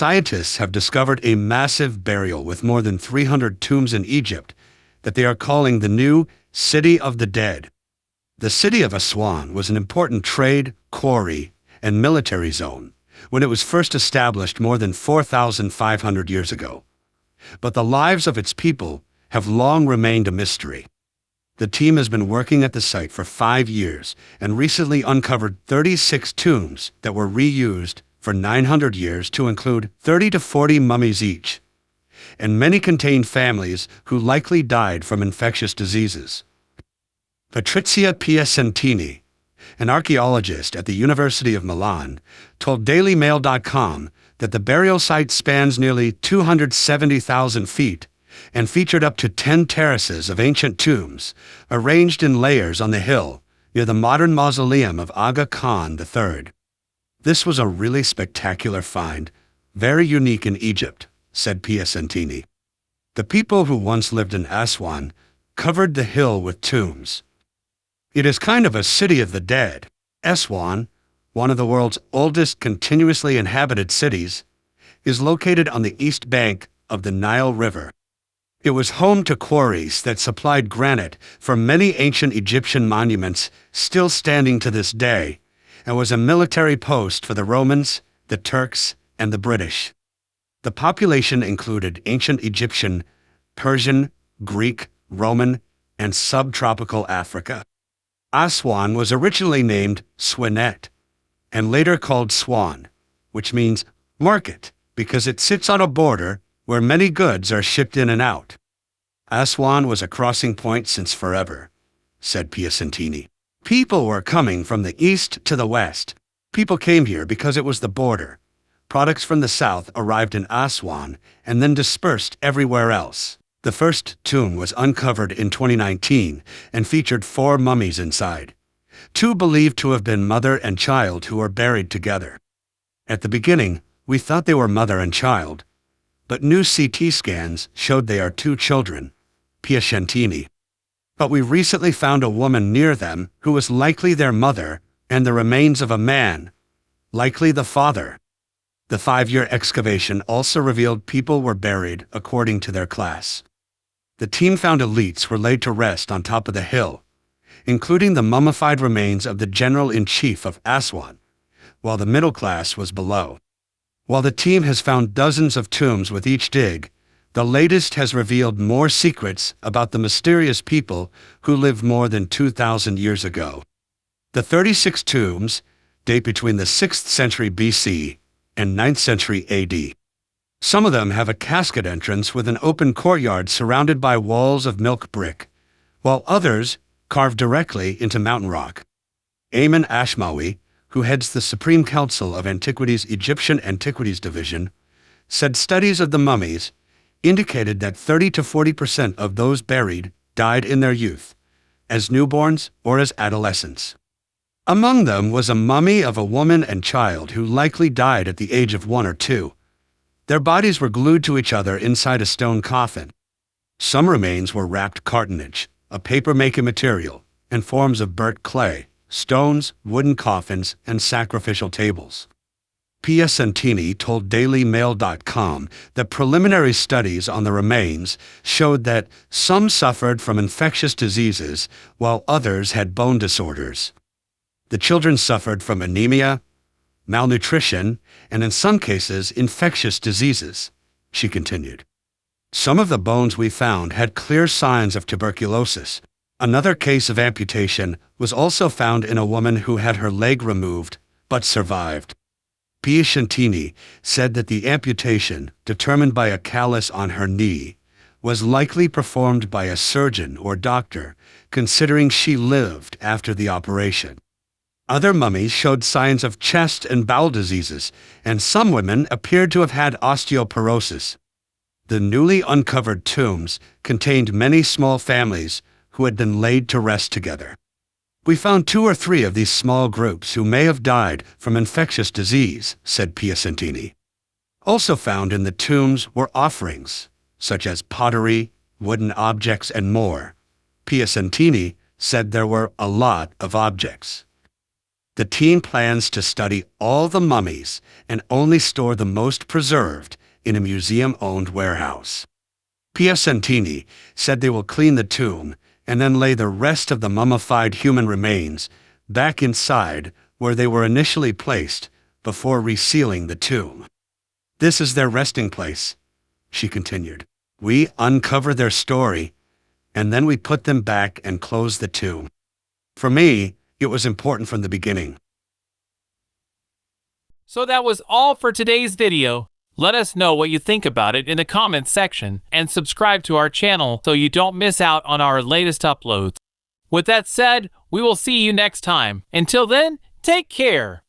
Scientists have discovered a massive burial with more than 300 tombs in Egypt that they are calling the new City of the Dead. The city of Aswan was an important trade, quarry, and military zone when it was first established more than 4,500 years ago. But the lives of its people have long remained a mystery. The team has been working at the site for 5 years and recently uncovered 36 tombs that were reused for 900 years to include 30 to 40 mummies each, and many contain families who likely died from infectious diseases. Patrizia Piacentini, an archaeologist at the University of Milan, told DailyMail.com that the burial site spans nearly 270,000 feet and featured up to 10 terraces of ancient tombs arranged in layers on the hill near the modern mausoleum of Aga Khan III. "This was a really spectacular find, very unique in Egypt," said Piacentini. "The people who once lived in Aswan covered the hill with tombs. It is kind of a city of the dead." Aswan, one of the world's oldest continuously inhabited cities, is located on the east bank of the Nile River. It was home to quarries that supplied granite for many ancient Egyptian monuments still standing to this day, and was a military post for the Romans, the Turks, and the British. The population included ancient Egyptian, Persian, Greek, Roman, and subtropical Africa. Aswan was originally named Swanet, and later called Swan, which means market, because it sits on a border where many goods are shipped in and out. "Aswan was a crossing point since forever," said Piacentini. "People were coming from the east to the west. People came here because it was the border. Products from the south arrived in Aswan and then dispersed everywhere else." The first tomb was uncovered in 2019 and featured 4 mummies inside, 2 believed to have been mother and child who were buried together. "At the beginning, we thought they were mother and child, but new CT scans showed they are 2 children," Piacentini. "But we recently found a woman near them who was likely their mother and the remains of a man, likely the father." The 5-year excavation also revealed people were buried according to their class. The team found elites were laid to rest on top of the hill, including the mummified remains of the general-in-chief of Aswan, while the middle class was below. While the team has found dozens of tombs with each dig, the latest has revealed more secrets about the mysterious people who lived more than 2,000 years ago. The 36 tombs date between the 6th century BC and 9th century AD. Some of them have a casket entrance with an open courtyard surrounded by walls of milk brick, while others carved directly into mountain rock. Ayman Ashmawi, who heads the Supreme Council of Antiquities' Egyptian Antiquities Division, said studies of the mummies indicated that 30 to 40% of those buried died in their youth, as newborns or as adolescents. Among them was a mummy of a woman and child who likely died at the age of 1 or 2. Their bodies were glued to each other inside a stone coffin. Some remains were wrapped cartonnage, a paper-making material, and forms of burnt clay, stones, wooden coffins, and sacrificial tables. Piacentini told DailyMail.com that preliminary studies on the remains showed that some suffered from infectious diseases while others had bone disorders. The children suffered from anemia, malnutrition, and in some cases infectious diseases, she continued. "Some of the bones we found had clear signs of tuberculosis. Another case of amputation was also found in a woman who had her leg removed but survived." Piacentini said that the amputation, determined by a callus on her knee, was likely performed by a surgeon or doctor, considering she lived after the operation. Other mummies showed signs of chest and bowel diseases, and some women appeared to have had osteoporosis. The newly uncovered tombs contained many small families who had been laid to rest together. "We found 2 or 3 of these small groups who may have died from infectious disease," said Piacentini. Also found in the tombs were offerings, such as pottery, wooden objects, and more. Piacentini said there were a lot of objects. The team plans to study all the mummies and only store the most preserved in a museum-owned warehouse. Piacentini said they will clean the tomb and then lay the rest of the mummified human remains back inside where they were initially placed before resealing the tomb. This is their resting place, she continued. We uncover their story, and then we put them back and close the tomb. For me, it was important from the beginning. So that was all for today's video. Let us know what you think about it in the comments section, and subscribe to our channel so you don't miss out on our latest uploads. With that said, we will see you next time. Until then, take care.